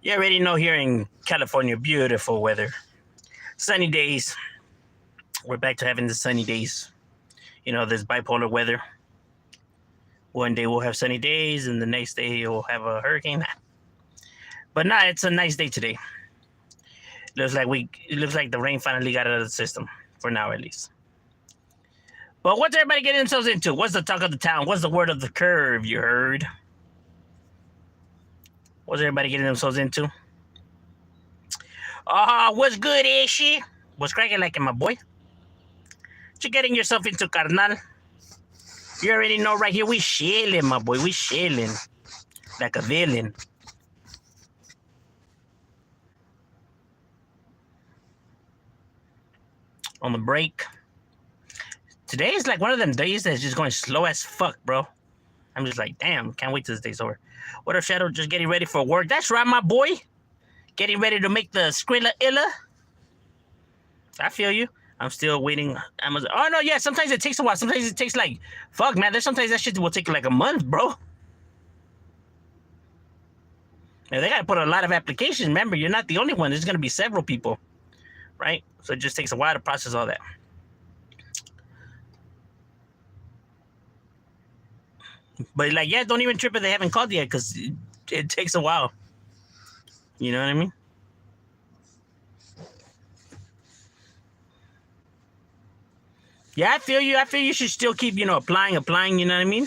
You already know here in California, beautiful weather, sunny days. We're back to having the sunny days. You know, this bipolar weather. One day we'll have sunny days, and the next day we'll have a hurricane. But nah, it's a nice day today. It looks like the rain finally got out of the system for now, at least. But what's everybody getting themselves into? What's the talk of the town? What's the word of the curve? You heard? What's everybody getting themselves into? What's good, Ishi? What's cracking like it, my boy? What you getting yourself into, carnal? You already know right here, we chilling, my boy. We chilling. Like a villain. On the break. Today is like one of them days that's just going slow as fuck, bro. I'm just like, damn, can't wait till this day's over. What if Shadow just getting ready for work? That's right, my boy. Getting ready to make the Skrilla Illa. I feel you. I'm still waiting. Amazon. Oh no, yeah. Sometimes it takes a while. Sometimes it takes like, fuck, man. There's sometimes that shit will take like a month, bro. Yeah, they gotta put a lot of applications. Remember, you're not the only one. There's gonna be several people, right? So it just takes a while to process all that. But like, yeah, don't even trip if they haven't called yet, because it takes a while. You know what I mean? Yeah, I feel you. I feel you should still keep, applying. You know what I mean?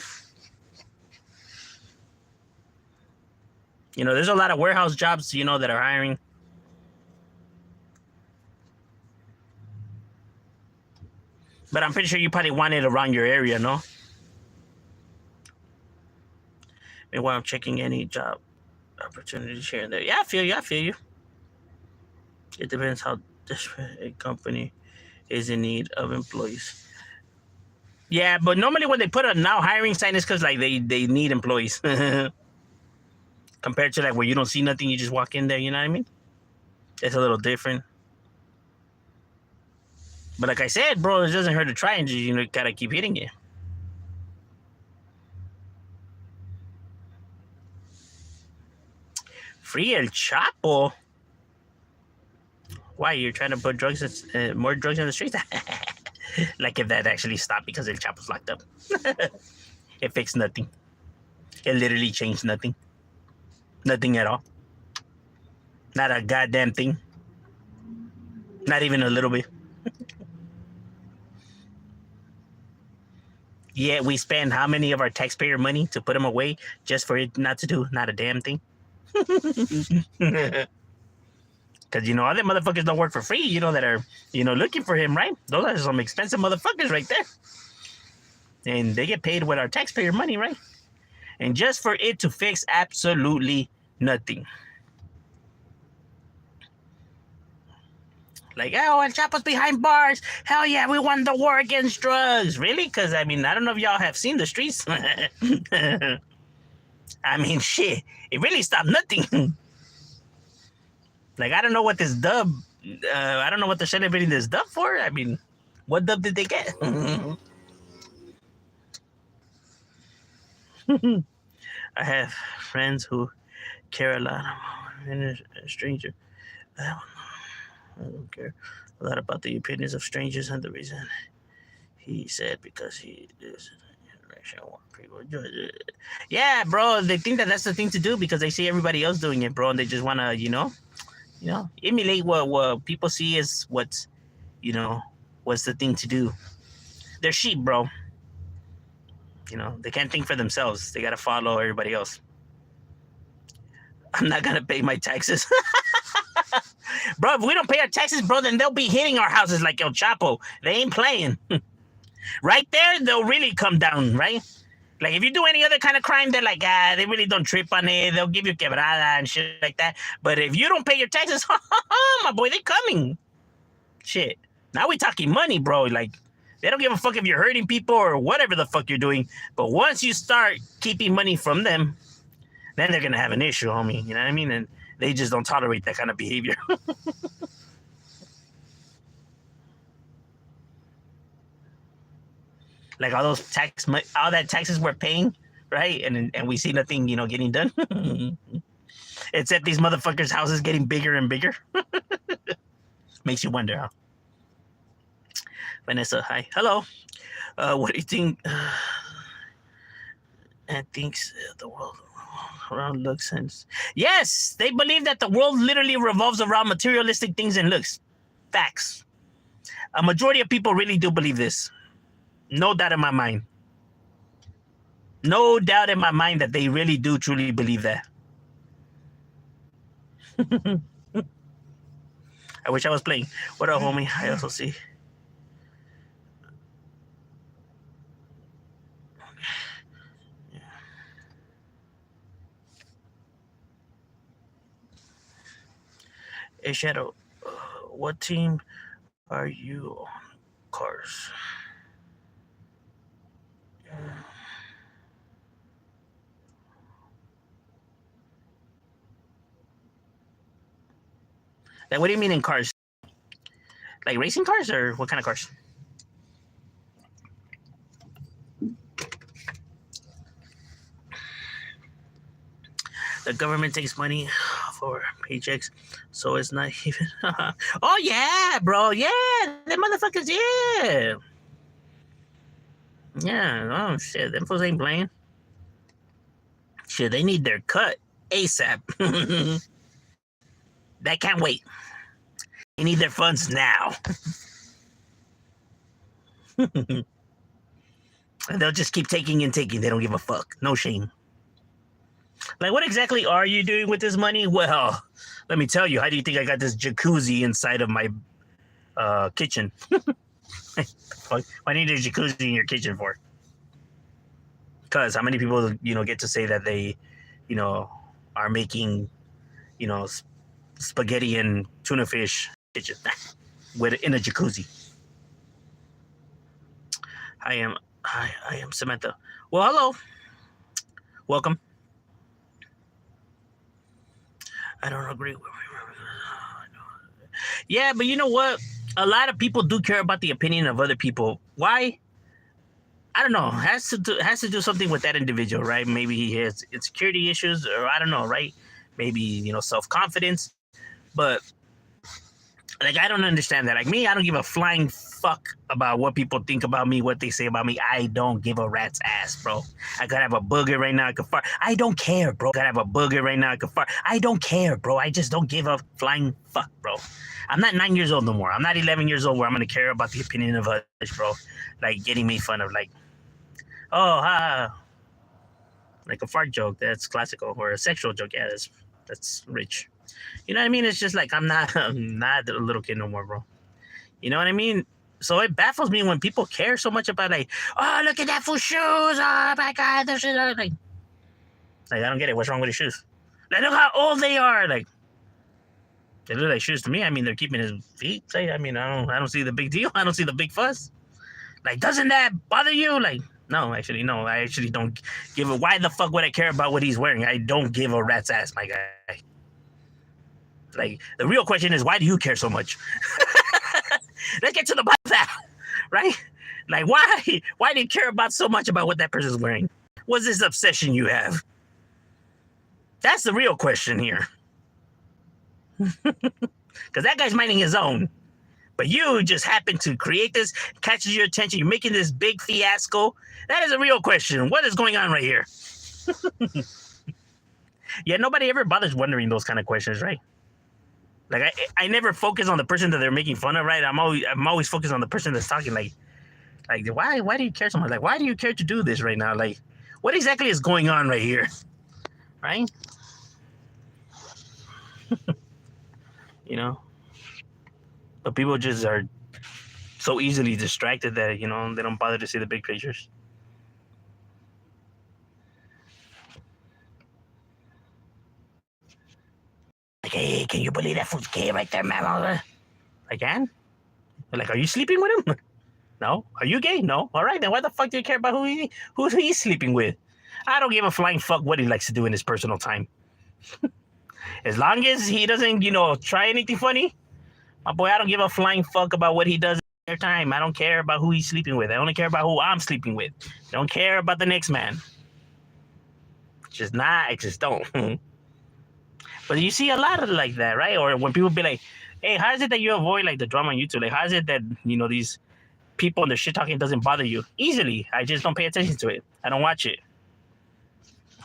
There's a lot of warehouse jobs, that are hiring. But I'm pretty sure you probably want it around your area, no? Meanwhile, I'm checking any job opportunities here and there. Yeah, I feel you. I feel you. It depends how desperate a company is in need of employees. Yeah, but normally when they put a now hiring sign, it's because like they need employees. Compared to like where you don't see nothing, you just walk in there. You know what I mean? It's a little different. But like I said, bro, it doesn't hurt to try and just gotta keep hitting it. Free El Chapo. Why you're trying to put more drugs in the streets? Like if that actually stopped because El Chapo's locked up. It fixed nothing. It literally changed nothing. Nothing at all. Not a goddamn thing. Not even a little bit. Yeah, we spend how many of our taxpayer money to put him away just for it not to do not a damn thing? Because, other motherfuckers don't work for free, that are, looking for him, right? Those are some expensive motherfuckers right there. And they get paid with our taxpayer money, right? And just for it to fix absolutely nothing. Like, oh, El Chapo's behind bars. Hell yeah, we won the war against drugs. Really? Because, I don't know if y'all have seen the streets. Shit. It really stopped nothing. Like, I don't know what this dub... I don't know what they're celebrating this dub for. What dub did they get? I have friends who care a lot about a stranger. I don't care a lot about the opinions of strangers and the reason he said because he is yeah, bro. They think that that's the thing to do because they see everybody else doing it, bro, and they just want to, emulate what people see as what's the thing to do. They're sheep, bro. They can't think for themselves. They gotta follow everybody else. I'm not gonna pay my taxes. Bro, if we don't pay our taxes, bro, then they'll be hitting our houses like El Chapo. They ain't playing. Right there, they'll really come down, right? Like, if you do any other kind of crime, they're like, they really don't trip on it. They'll give you quebrada and shit like that. But if you don't pay your taxes, my boy, they coming. Shit. Now we talking money, bro. Like, they don't give a fuck if you're hurting people or whatever the fuck you're doing. But once you start keeping money from them, then they're going to have an issue, homie. You know what I mean? And they just don't tolerate that kind of behavior. Like all that taxes we're paying, right? And we see nothing, getting done. It's at these motherfuckers' houses getting bigger and bigger. Makes you wonder, huh? Vanessa, hi. Hello. What do you think? And thinks the world around looks and yes, they believe that the world literally revolves around materialistic things and looks. Facts. A majority of people really do believe this. No doubt in my mind. No doubt in my mind that they really do truly believe that. I wish I was playing. What up, homie? I also see. Hey, Shadow, what team are you on? Cars. Like, what do you mean in cars? Like racing cars or what kind of cars? The government takes money for paychecks, so it's not even. Oh yeah, bro, yeah, them motherfuckers, yeah, yeah. Oh shit, them fools ain't playing. Shit, they need their cut ASAP. That can't wait. They need their funds now. And they'll just keep taking and taking. They don't give a fuck. No shame. Like, what exactly are you doing with this money? Well, let me tell you. How do you think I got this jacuzzi inside of my kitchen? Why need a jacuzzi in your kitchen for? Because how many people, get to say that they, are making, spaghetti and tuna fish kitchen in a jacuzzi? I am Samantha. Well, hello. Welcome. I don't agree with. Yeah, but you know what? A lot of people do care about the opinion of other people. Why? I don't know. Has to do something with that individual, right? Maybe he has insecurity issues, or I don't know, right? Maybe self-confidence. But like, I don't understand that. Like me, I don't give a flying fuck about what people think about me, what they say about me. I don't give a rat's ass, bro. I could have a booger right now. I could fart. I don't care, bro. I could have a booger right now. I could fart. I don't care, bro. I just don't give a flying fuck, bro. I'm not 9 years old no more. I'm not 11 years old where I'm going to care about the opinion of others, bro. Like, getting made fun of, like, oh, like a fart joke. That's classical. Or a sexual joke. Yeah, that's rich. You know what I mean? It's just like, I'm not a little kid no more, bro. You know what I mean? So it baffles me when people care so much about, like, oh, look at that fool's shoes. Oh my God, those shoes are like, I don't get it. What's wrong with his shoes? Like, look how old they are. Like, they look like shoes to me. I mean, they're keeping his feet safe. I mean, I don't see the big deal. I don't see the big fuss. Like, doesn't that bother you? Like, no, actually, no. I actually don't give a. Why the fuck would I care about what he's wearing? I don't give a rat's ass, my guy. Like, the real question is, why do you care so much? Let's get to the bottom of that, right? Like, why? Why do you care about so much about what that person's wearing? What's this obsession you have? That's the real question here. Because that guy's minding his own. But you just happen to create this, catches your attention. You're making this big fiasco. That is a real question. What is going on right here? Yeah, nobody ever bothers wondering those kind of questions, right? Like, I never focus on the person that they're making fun of, right? I'm always focused on the person that's talking. Like why do you care so much? Like, why do you care to do this right now? Like, what exactly is going on right here, right? But people just are so easily distracted that they don't bother to see the big pictures. Like, hey, can you believe that fool's gay right there, man? I can. Like, are you sleeping with him? No. Are you gay? No. All right, then why the fuck do you care about who he's sleeping with? I don't give a flying fuck what he likes to do in his personal time. As long as he doesn't, try anything funny, my boy, I don't give a flying fuck about what he does in their time. I don't care about who he's sleeping with. I only care about who I'm sleeping with. I don't care about the next man. I just don't. I just don't. But you see a lot of like that, right? Or when people be like, "Hey, how is it that you avoid like the drama on YouTube? Like, how is it that these people and the shit talking doesn't bother you easily? I just don't pay attention to it. I don't watch it.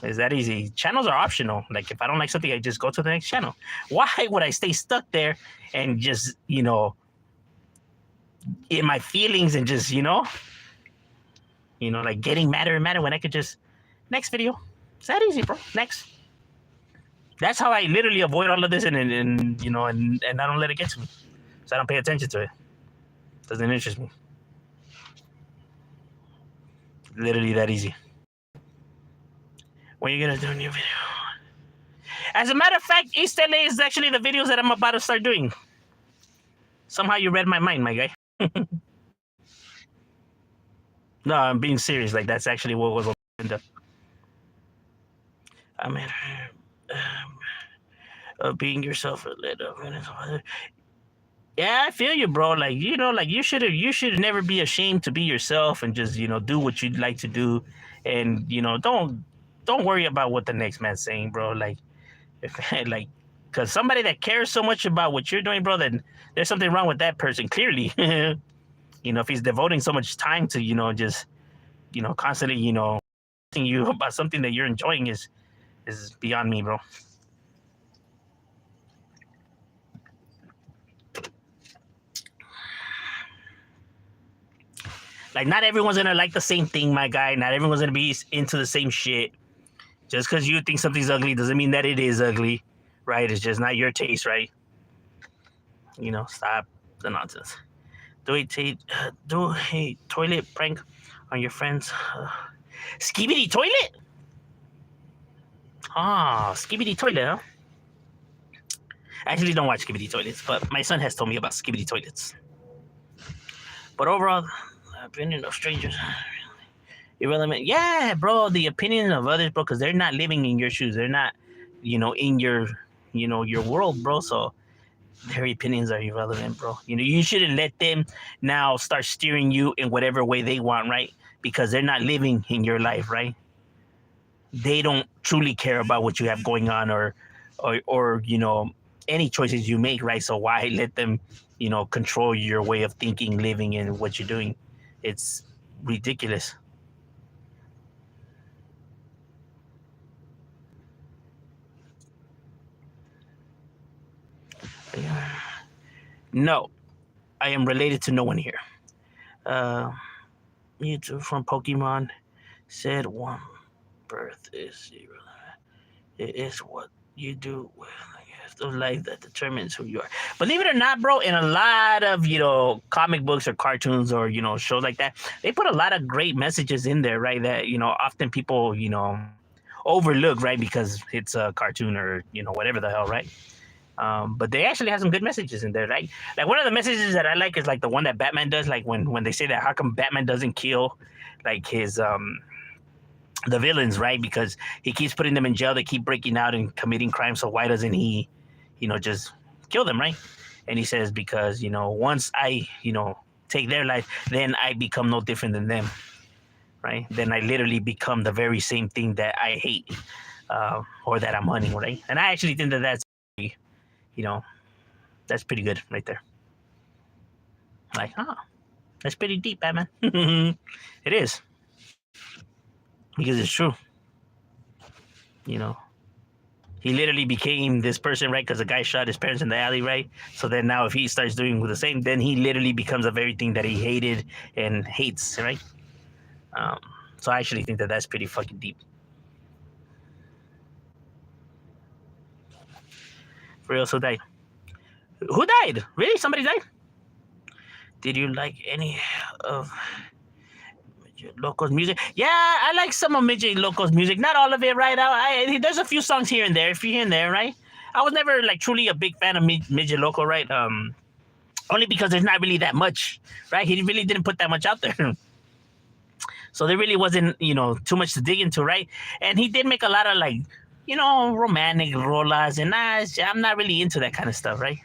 It's that easy. Channels are optional. Like if I don't like something, I just go to the next channel. Why would I stay stuck there and just in my feelings and just like getting madder and madder when I could just next video. It's that easy, bro. Next. That's how I literally avoid all of this and I don't let it get to me. So I don't pay attention to it. Doesn't interest me. Literally that easy. When are you gonna do a new video? As a matter of fact, East LA is actually the videos that I'm about to start doing. Somehow you read my mind, my guy. No, I'm being serious. Like that's actually what was on the. I mean, being yourself a little. Yeah, I feel you, bro. Like like you should never be ashamed to be yourself and just do what you'd like to do, and don't worry about what the next man's saying, bro. Like, like, because somebody that cares so much about what you're doing, bro, then there's something wrong with that person. Clearly, if he's devoting so much time to just constantly thinking you about something that you're enjoying is beyond me, bro. Like, not everyone's gonna like the same thing, my guy. Not everyone's gonna be into the same shit. Just because you think something's ugly doesn't mean that it is ugly, right? It's just not your taste, right? Stop the nonsense. Do a toilet prank on your friends. Skibidi toilet? Skibidi toilet, huh? I actually don't watch Skibidi toilets, but my son has told me about Skibidi toilets. But overall, opinion of strangers. Irrelevant. Yeah, bro, the opinion of others, bro, because they're not living in your shoes. They're not, in your, your world, bro. So their opinions are irrelevant, bro. You shouldn't let them now start steering you in whatever way they want, right? Because they're not living in your life, right? They don't truly care about what you have going on or any choices you make, right? So why let them, control your way of thinking, living, and what you're doing? It's ridiculous. No, I am related to no one here. Mewtwo from Pokemon said one birth is irrelevant. It is what you do with of life that determines who you are. Believe it or not, bro, in a lot of comic books or cartoons or shows like that, they put a lot of great messages in there, right? That often people overlook, right? Because it's a cartoon or whatever the hell, right? But they actually have some good messages in there, right? Like one of the messages that I like is like the one that Batman does, like when they say that how come Batman doesn't kill like his the villains, right? Because he keeps putting them in jail, they keep breaking out and committing crimes, so why doesn't he just kill them, right? And he says, because once I take their life, then I become no different than them, right? Then I literally become the very same thing that I hate, or that I'm hunting, right? And I actually think that that's that's pretty good right there. Like, that's pretty deep, Batman. It is, because it's true. He literally became this person, right? Because the guy shot his parents in the alley, right? So then now if he starts doing the same, then he literally becomes the very thing that he hated and hates, right? So I actually think that that's pretty fucking deep. For real, so died. Who died? Really? Somebody died? Did you like any of Midget Loco's music? Yeah, I like some of Midget Loco's music. Not all of it, right? There's a few songs here and there, right? I was never like truly a big fan of Midget Loco, right? Only because there's not really that much, right? He really didn't put that much out there. So there really wasn't, too much to dig into, right? And he did make a lot of like, romantic rolas, and I'm not really into that kind of stuff, right?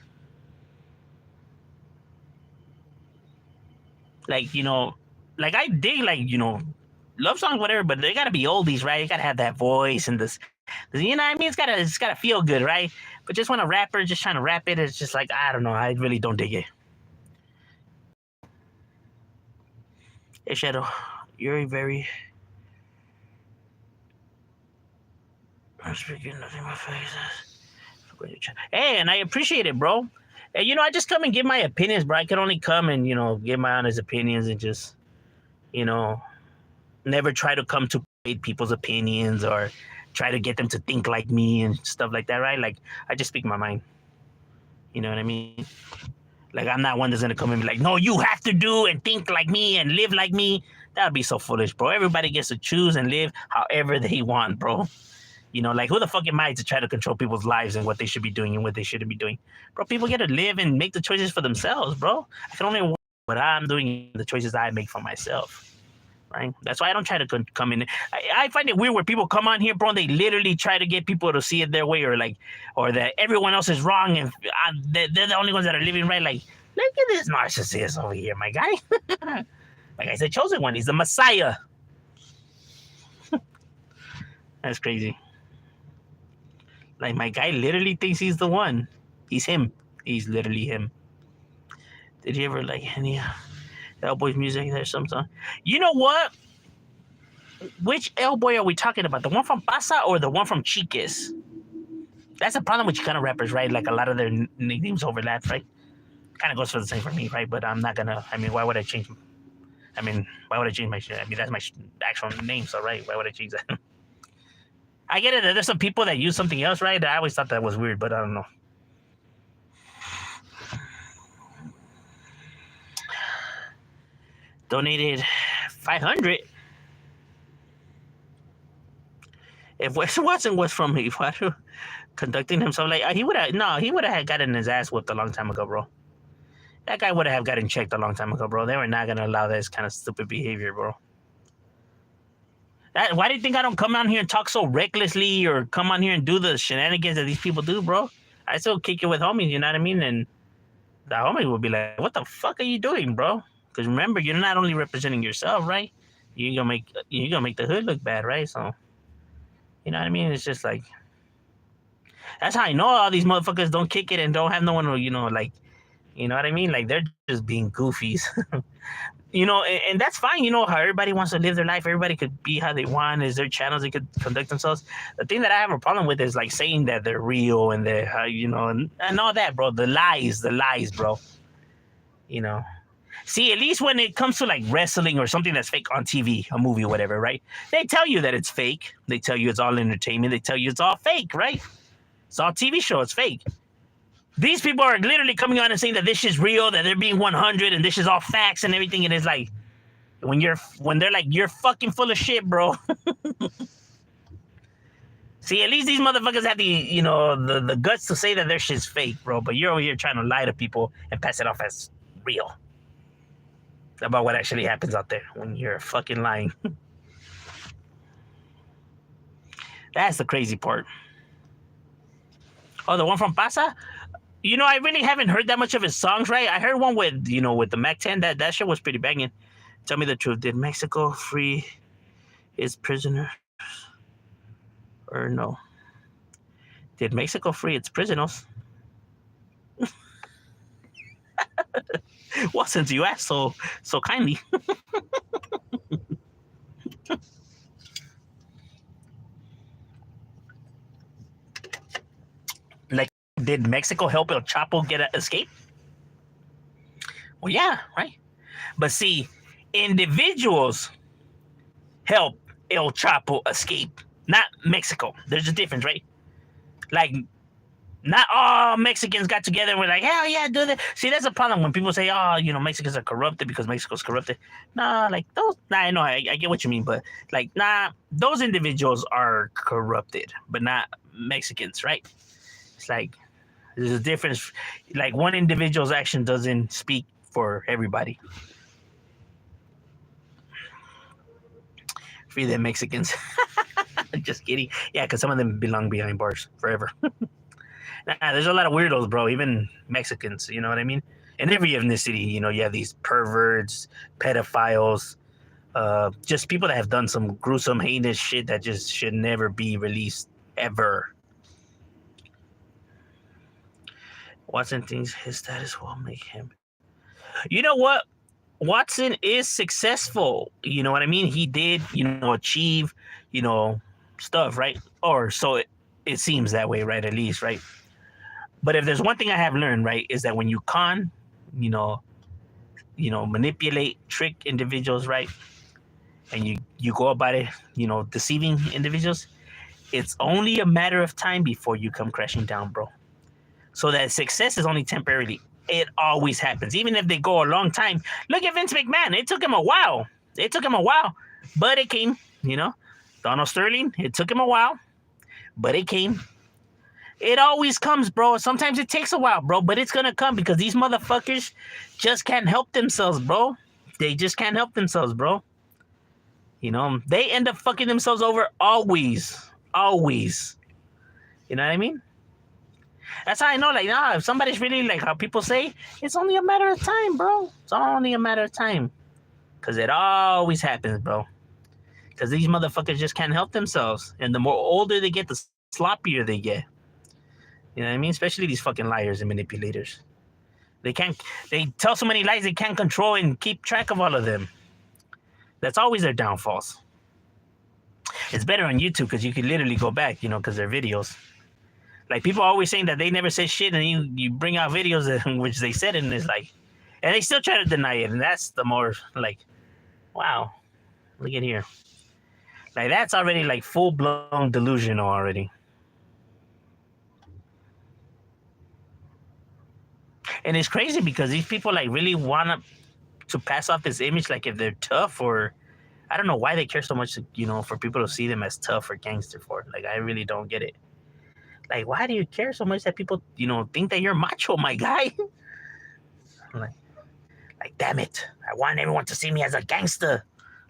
Like, like I dig like, love songs, whatever, but they gotta be oldies, right? You gotta have that voice and this You know what I mean? It's gotta feel good, right? But just when a rapper just trying to rap it, it's just like I don't know. I really don't dig it. Hey Shadow, you're a very I'm speaking nothing but faces. Hey, and I appreciate it, bro. And I just come and give my opinions, bro. I can only come and give my honest opinions and just you know never try to come to people's opinions or try to get them to think like me and stuff like that, right? Like I just speak my mind. You know what I mean? Like I'm not one that's gonna come and be like, no, you have to do and think like me and live like me. That would be so foolish, bro. Everybody gets to choose and live however they want, bro. Like who the fuck am I to try to control people's lives and what they should be doing and what they shouldn't be doing? Bro, people get to live and make the choices for themselves, bro. I can only work what I'm doing, the choices I make for myself. Right? That's why I don't try to come in. I find it weird where people come on here, bro, and they literally try to get people to see it their way or that everyone else is wrong and they're the only ones that are living right. Like, look at this narcissist over here, my guy. Like I said, chosen one. He's the Messiah. That's crazy. Like my guy literally thinks he's the one. He's him. He's literally him. Did you ever like any L-Boy's music? There's some song. You know what? Which L-Boy are we talking about? The one from Pasa or the one from Chiques? That's the problem with Chicano rappers, right? Like a lot of their nicknames overlap, right? Kind of goes for the same for me, right? But I'm not gonna. I mean, why would I change? Why would I change my shit? I mean, that's my actual name, so right? Why would I change that? I get it. There's some people that use something else, right? I always thought that was weird, but I don't know. Donated 500. If Wes Watson was from Iguaru conducting himself like he would have gotten his ass whipped a long time ago, bro. That guy would have gotten checked a long time ago, bro. They were not gonna allow this kind of stupid behavior, bro. Why do you think I don't come on here and talk so recklessly or come on here and do the shenanigans that these people do, bro? I still kick it with homies, you know what I mean? And the homie would be like, what the fuck are you doing, bro? Because remember, you're not only representing yourself, right? You're gonna make the hood look bad, right? So, you know what I mean? It's just like that's how I know all these motherfuckers don't kick it and don't have no one who, you know what I mean? Like they're just being goofies. And that's fine. How everybody wants to live their life. Everybody could be how they want. Is their channels they could conduct themselves. The thing that I have a problem with is like saying that they're real and they're and all that, bro. The lies, bro. See, at least when it comes to like wrestling or something that's fake on TV, a movie, or whatever, right? They tell you that it's fake. They tell you it's all entertainment. They tell you it's all fake, right? It's all TV show. It's fake. These people are literally coming on and saying that this is real, that they're being 100, and this is all facts and everything. And it's like, when they're like, you're fucking full of shit, bro. See, at least these motherfuckers have the guts to say that their shit's fake, bro. But you're over here trying to lie to people and pass it off as real about what actually happens out there when you're fucking lying. That's the crazy part. Oh, the one from Pasa? I really haven't heard that much of his songs, right? I heard one with the Mac 10. That shit was pretty banging. Tell me the truth. Did Mexico free its prisoners? Or no? Did Mexico free its prisoners? Well, since you asked so kindly. Like, did Mexico help El Chapo get an escape? Well, yeah, right. But see, individuals help El Chapo escape, not Mexico. There's a difference, right? Like, not all Mexicans got together and were like, hell yeah, do that. See, that's a problem when people say, oh, Mexicans are corrupted because Mexico's corrupted. Nah, like those, I know, I get what you mean, but like, nah, those individuals are corrupted, but not Mexicans, right? It's like, there's a difference. Like, one individual's action doesn't speak for everybody. Free them Mexicans. Just kidding. Yeah, because some of them belong behind bars forever. Nah, there's a lot of weirdos, bro. Even Mexicans, you know what I mean? In every ethnicity, you have these perverts, pedophiles, just people that have done some gruesome, heinous shit that just should never be released ever. Watson thinks his status will make him. You know what? Watson is successful. You know what I mean? He did, achieve, stuff, right? Or so it seems that way, right? At least, right? But if there's one thing I have learned, right, is that when you you know, manipulate, trick individuals, right, and you go about it, deceiving individuals, it's only a matter of time before you come crashing down, bro. So that success is only temporarily. It always happens, even if they go a long time. Look at Vince McMahon. It took him a while. But it came. Donald Sterling. It took him a while, but it came. It always comes, bro. Sometimes it takes a while, bro, but it's gonna come because these motherfuckers just can't help themselves, bro. They just can't help themselves, bro. They end up fucking themselves over always. Always. You know what I mean? That's how I know, like, if somebody's really, like how people say, it's only a matter of time, bro. It's only a matter of time. Because it always happens, bro. Because these motherfuckers just can't help themselves. And the more older they get, the sloppier they get. You know what I mean? Especially these fucking liars and manipulators. They tell so many lies they can't control and keep track of all of them. That's always their downfalls. It's better on YouTube because you can literally go back, because they're videos. Like, people are always saying that they never said shit, and you bring out videos in which they said it, and it's like, and they still try to deny it, and that's the more, like, wow, look at here. Like, that's already, like, full-blown delusional already. And it's crazy because these people, like, really want to pass off this image, like, if they're tough, or I don't know why they care so much, for people to see them as tough or gangster for. Like, I really don't get it. Like, why do you care so much that people, think that you're macho, my guy? like, damn it. I want everyone to see me as a gangster.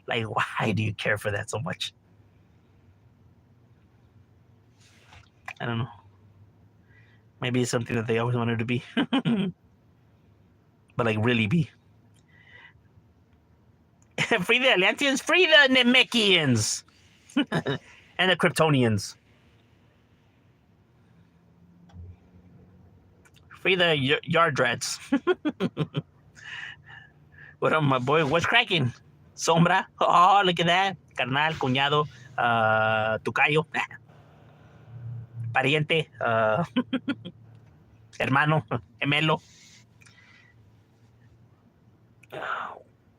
Like, why do you care for that so much? I don't know. Maybe it's something that they always wanted to be. But, like, really be. Free the Atlanteans, free the Namekians. And the Kryptonians. Free the yard rats. What up, my boy? What's cracking? Sombra. Oh, look at that. Carnal, cuñado, tucayo. Pariente. Hermano. Gemelo.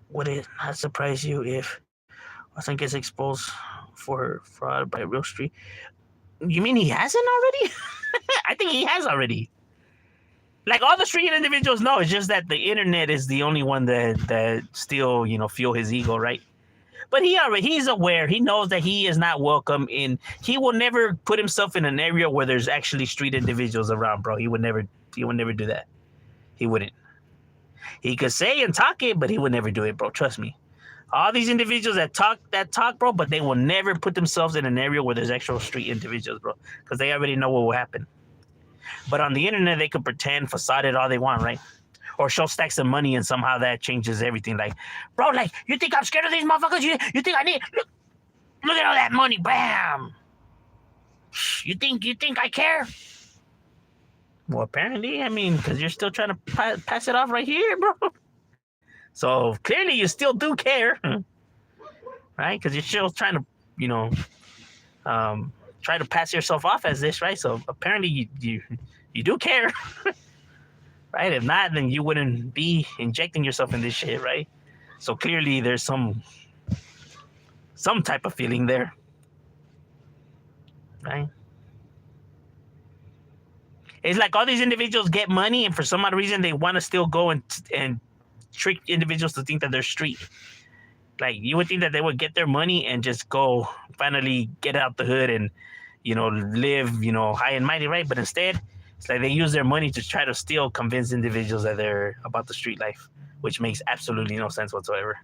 Would it not surprise you if Watson gets exposed for fraud by Real Street? You mean he hasn't already? I think he has already. Like, all the street individuals know. It's just that the internet is the only one that still, fuel his ego, right? But he's aware. He knows that he is not welcome in. He will never put himself in an area where there's actually street individuals around, bro. He would never do that. He wouldn't. He could say and talk it, but he would never do it, bro. Trust me. All these individuals that talk, bro, but they will never put themselves in an area where there's actual street individuals, bro, because they already know what will happen. But on the internet, they could pretend, facade it all they want, right? Or show stacks of money, and somehow that changes everything. Like, bro, like, you think I'm scared of these motherfuckers? You think I need... Look at all that money, bam! You think I care? Well, apparently, I mean, because you're still trying to pass it off right here, bro. So, clearly, you still do care. Right? Because you're still trying to, try to pass yourself off as this, right? So apparently you do care, right? If not, then you wouldn't be injecting yourself in this shit, right? So clearly there's some type of feeling there, right? It's like all these individuals get money, and for some odd reason they want to still go and trick individuals to think that they're street. Like, you would think that they would get their money and just go finally get out the hood and, live, high and mighty, right? But instead, it's like they use their money to try to still convince individuals that they're about the street life, which makes absolutely no sense whatsoever.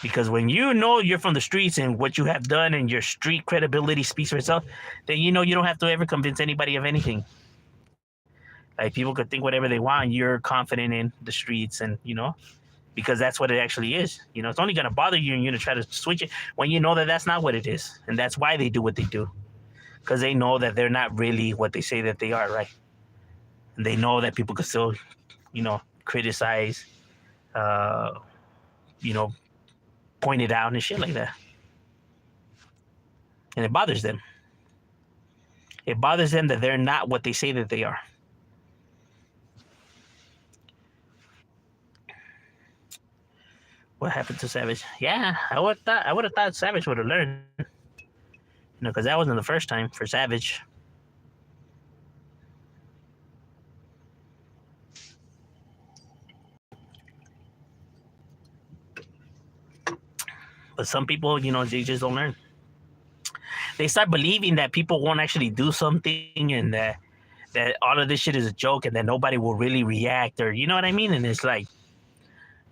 Because when you're from the streets and what you have done and your street credibility speaks for itself, then you don't have to ever convince anybody of anything. Like, people could think whatever they want. You're confident in the streets, and because that's what it actually is. You know, it's only going to bother you and you're going to try to switch it when you know that that's not what it is. And that's why they do what they do, because they know that they're not really what they say that they are, right? And they know that people can still, criticize, uh, you know, point it out and shit like that. And it bothers them. It bothers them that they're not what they say that they are. What happened to Savage? Yeah, I would have thought Savage would have learned. Because that wasn't the first time for Savage. But some people, they just don't learn. They start believing that people won't actually do something, and that all of this shit is a joke, and that nobody will really react, or you know what I mean? And it's like,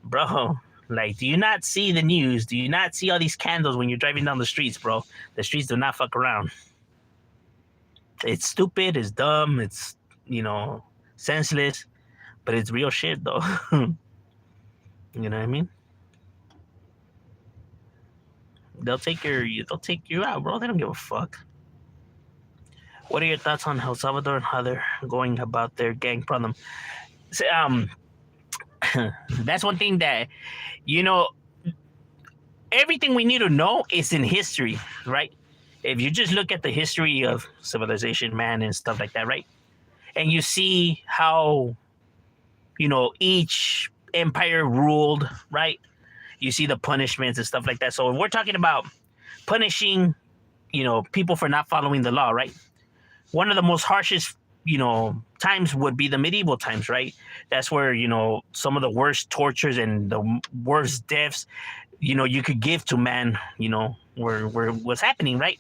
bro, like, do you not see the news? Do you not see all these candles when you're driving down the streets, bro? The streets do not fuck around. It's stupid, it's dumb, it's, senseless, but it's real shit, though. You know what I mean? They'll take you out, bro. They don't give a fuck. What are your thoughts on El Salvador and how they're going about their gang problem? So, that's one thing that, everything we need to know is in history, right? If you just look at the history of civilization, man, and stuff like that, right? And you see how, each empire ruled, right? You see the punishments and stuff like that. So if we're talking about punishing, people for not following the law, right? One of the most harshest, times would be the medieval times, right? That's where, some of the worst tortures and the worst deaths, you could give to man, were was happening, right?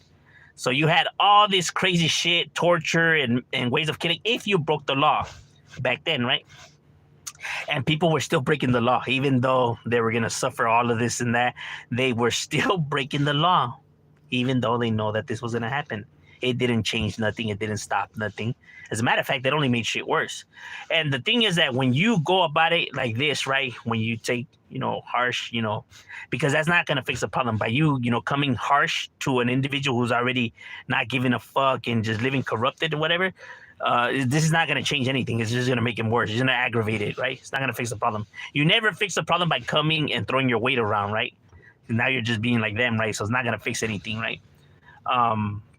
So you had all this crazy shit, torture and ways of killing if you broke the law back then, right? And people were still breaking the law, even though they were going to suffer all of this and that. They were still breaking the law, even though they know that this was going to happen. It didn't change nothing. It didn't stop nothing. As a matter of fact, it only made shit worse. And the thing is that when you go about it like this, right, when you take, harsh, because that's not going to fix the problem. By you, coming harsh to an individual who's already not giving a fuck and just living corrupted or whatever, this is not going to change anything. It's just going to make it worse. It's going to aggravate it, right? It's not going to fix the problem. You never fix the problem by coming and throwing your weight around, right? Now you're just being like them, right? So it's not going to fix anything, right?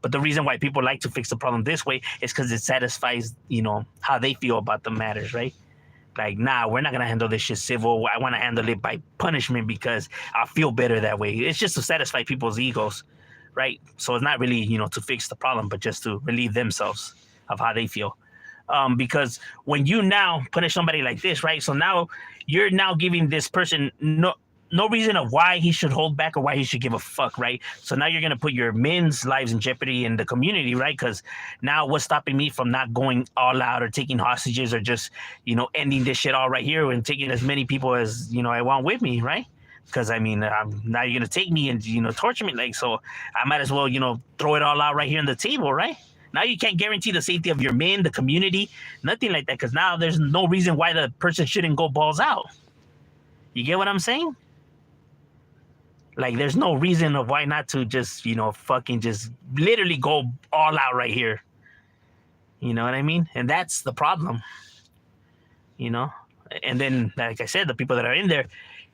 But the reason why people like to fix the problem this way is because it satisfies, how they feel about the matters, right? Like, nah, we're not going to handle this shit civil. I want to handle it by punishment because I feel better that way. It's just to satisfy people's egos, right? So it's not really, to fix the problem, but just to relieve themselves of how they feel. Because when you now punish somebody like this, right? So now you're now giving this person no reason of why he should hold back or why he should give a fuck, right? So now you're going to put your men's lives in jeopardy in the community, right? Because now what's stopping me from not going all out or taking hostages or just, ending this shit all right here and taking as many people as, I want with me, right? Because, now you're going to take me and, torture me. Like, so I might as well, throw it all out right here on the table, right? Now you can't guarantee the safety of your men, the community, nothing like that. Because now there's no reason why the person shouldn't go balls out. You get what I'm saying? Like, there's no reason of why not to just, fucking just literally go all out right here. You know what I mean? And that's the problem. And then, like I said, the people that are in there,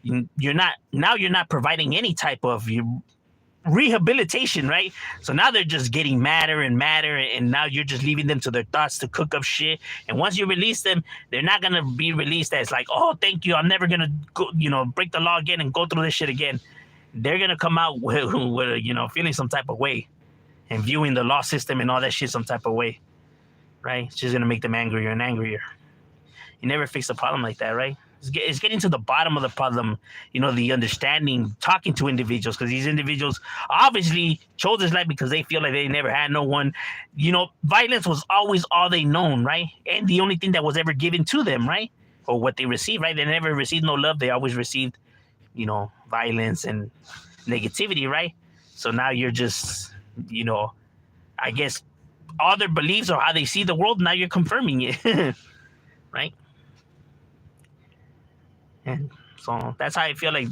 you're not providing any type of rehabilitation, right? So now they're just getting madder and madder, and now you're just leaving them to their thoughts to cook up shit. And once you release them, they're not gonna be released as like, oh, thank you, I'm never gonna go, break the law again and go through this shit again. They're gonna come out with feeling some type of way and viewing the law system and all that shit some type of way, right? It's just gonna make them angrier and angrier. You never fix a problem like that, right? It's getting to the bottom of the problem, the understanding, talking to individuals, because these individuals obviously chose this life because they feel like they never had no one. Violence was always all they known, right? And the only thing that was ever given to them, right? Or what they received, right? They never received no love. They always received, violence and negativity, right? So now you're just, I guess all their beliefs or how they see the world, now you're confirming it, right? And So that's how I feel like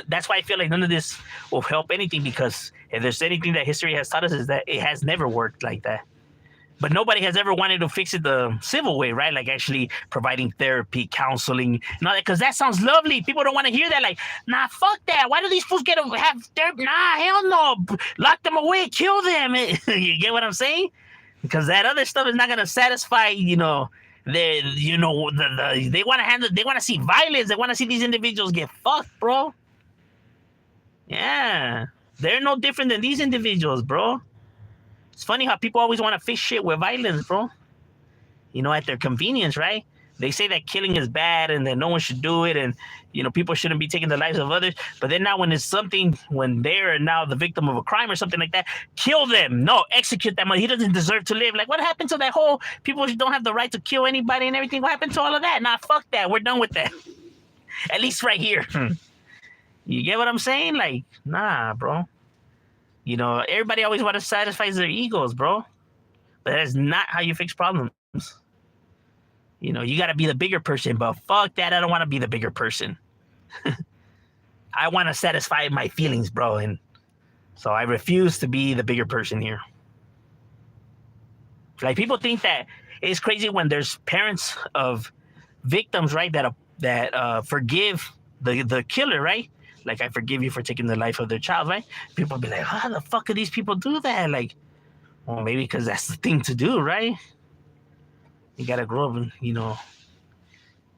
that's why I feel like none of this will help anything, because if there's anything that history has taught us is that it has never worked like that. But nobody has ever wanted to fix it the civil way, right? Like actually providing therapy, counseling, and all that, because that sounds lovely. People don't want to hear that. Like, nah, fuck that. Why do these fools get to have therapy? Nah, hell no. Lock them away, kill them. You get what I'm saying? Because that other stuff is not gonna satisfy, they want to handle. They want to see violence. They want to see these individuals get fucked, bro. Yeah, they're no different than these individuals, bro. It's funny how people always want to fix shit with violence, bro. At their convenience, right? They say that killing is bad and that no one should do it, and people shouldn't be taking the lives of others. But then now, when they're now the victim of a crime or something like that, kill them. No, execute that man. He doesn't deserve to live. Like, what happened to that whole people don't have the right to kill anybody and everything? What happened to all of that? Nah, fuck that. We're done with that. At least right here. You get what I'm saying? Like, nah, bro. Everybody always wants to satisfy their egos, bro. But that's not how you fix problems. You got to be the bigger person, but fuck that. I don't want to be the bigger person. I want to satisfy my feelings, bro. And so I refuse to be the bigger person here. Like, people think that it's crazy when there's parents of victims, right, that forgive the killer, right? Like, I forgive you for taking the life of their child, right? People be like, how the fuck do these people do that? Like, well, maybe because that's the thing to do, right? You got to grow up and,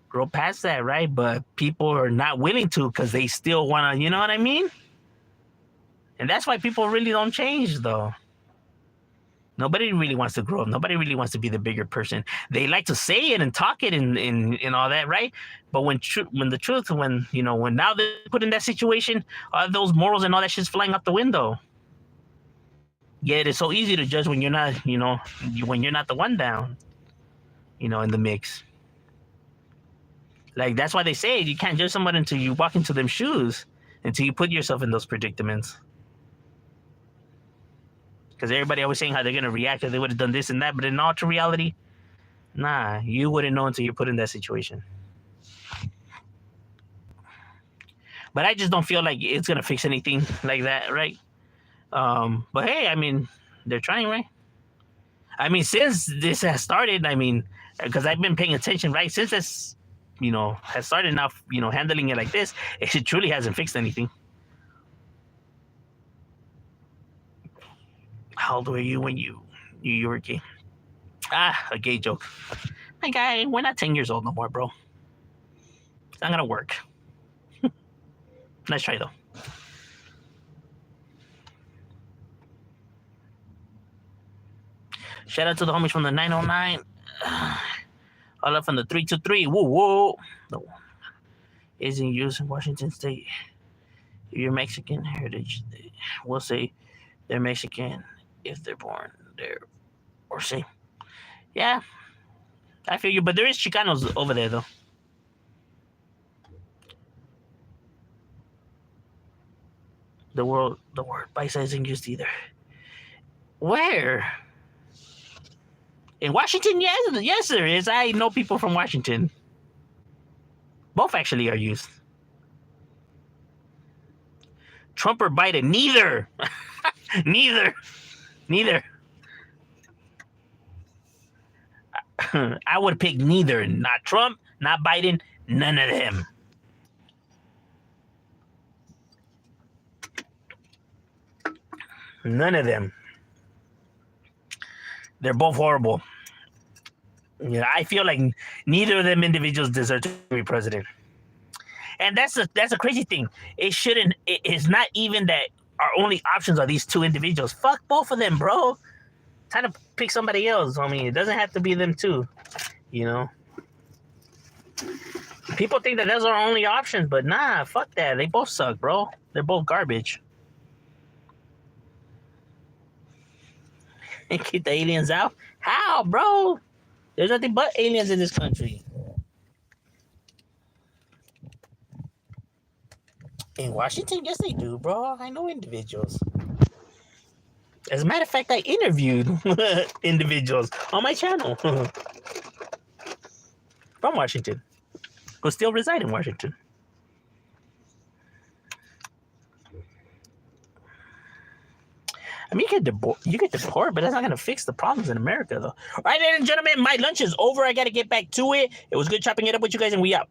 grow past that, right? But people are not willing to, because they still want to, you know what I mean? And that's why people really don't change, though. Nobody really wants to grow up. Nobody really wants to be the bigger person. They like to say it and talk it and all that, right? But when now they're put in that situation, all those morals and all that shit's flying out the window. Yet it's so easy to judge when you're not, when you're not the one down, in the mix. Like, that's why they say you can't judge someone until you walk into them shoes, until you put yourself in those predicaments. Because everybody always saying how they're going to react if they would have done this and that. But in all true reality, nah, you wouldn't know until you're put in that situation. But I just don't feel like it's going to fix anything like that, right? But hey, I mean, they're trying, right? I mean, since this has started, because I've been paying attention, right? Since this, has started now, handling it like this, it truly hasn't fixed anything. How old were you when you knew you were gay? A gay joke. My guy, we're not 10 years old no more, bro. It's not gonna work. Nice try, though. Shout out to the homies from the 909. All up from the 323. Whoa, whoa. No. Is in use in Washington State. If you're Mexican heritage, we'll say they're Mexican if they're born there, or say, yeah, I feel you. But there is Chicanos over there, though. The word paisa isn't used either. Where? In Washington, yes, there is. I know people from Washington. Both actually are used. Trump or Biden? Neither. Neither. I would pick neither. Not Trump, not Biden, none of them. None of them. They're both horrible. I feel like neither of them individuals deserve to be president. And that's a crazy thing. It's not even that our only options are these two individuals. Fuck both of them, bro. Try to pick somebody else. It doesn't have to be them too. People think that those are our only options, but nah, fuck that. They both suck, bro. They're both garbage. And keep the aliens out? How, bro? There's nothing but aliens in this country. In Washington, yes, they do, bro. I know individuals. As a matter of fact, I interviewed individuals on my channel from Washington who still reside in Washington. I mean, you get deport, but that's not gonna fix the problems in America, though. All right, ladies and gentlemen, my lunch is over. I gotta get back to it. It was good chopping it up with you guys, and we out.